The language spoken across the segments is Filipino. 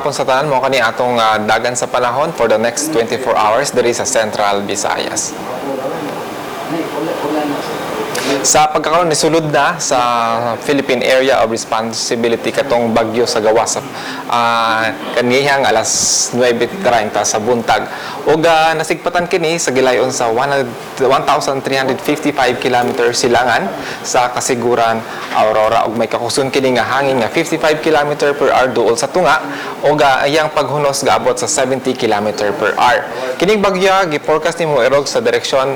hapon sa tanan mo kani atong dagan sa panahon for the next 24 hours diri sa Central Visayas. Sa pagkakaroon ni sulod na sa Philippine Area of Responsibility katong bagyo sa gawas kanihang alas 9:30 sa buntag ug nasigpatan kini sa gilayon sa 1,355 km silangan sa kasiguran Aurora ug may kakuson kini nga hangin nga 55 km per hour duol sa tunga ug iyang paghunos gaabot sa 70 km per hour. Kining bagyo gi-forecast nimo irog sa direksyon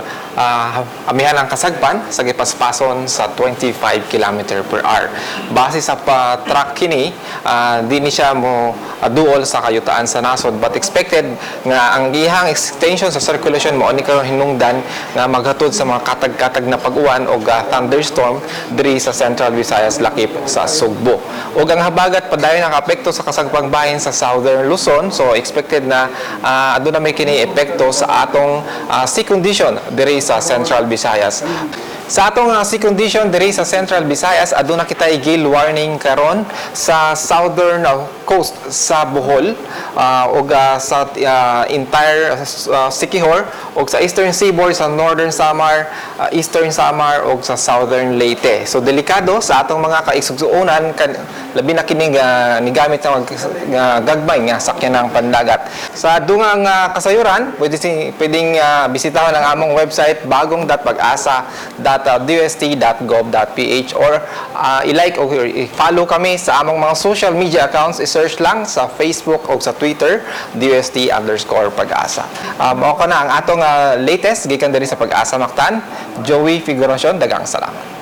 amihan ang kasagpan sa gipaspason sa 25 km per hour. Base sa track kini, di ni siya mo duol sa kayutaan sa nasod but expected nga ang gihang extension sa circulation mo ni karon hinungdan nga maghatod sa mga katag-katag na pag-uwan o thunderstorm diri sa Central Visayas lakip sa Sugbo. Ug ang habagat padayon nakaapekto sa kasagpang bahin sa Southern Luzon, so expected na aduna may kini epekto sa atong sea condition diri sa Central Visayas. Sa atong sea condition diri sa Central Visayas, aduna kita i-gale warning karon sa southern coast sa Bohol ug sa entire Siquijor ug sa eastern seaboard sa northern Samar, eastern Samar ug sa southern Leyte. So delikado sa atong mga kaigsuunan labi na kini nigamit na gagmay nga sakyanan ng pandagat. Sa dungang kasayuran, pwedeng bisitahon ang among website bagong.pagasa.dust.gov.ph or i-like o i-follow kami sa among mga social media accounts. I-search lang sa Facebook o sa Twitter DUST_Pag-asa. Mao ka na ang atong latest gikan diri sa Pag-asa Mactan. Joey Figuracion, daghang salamat.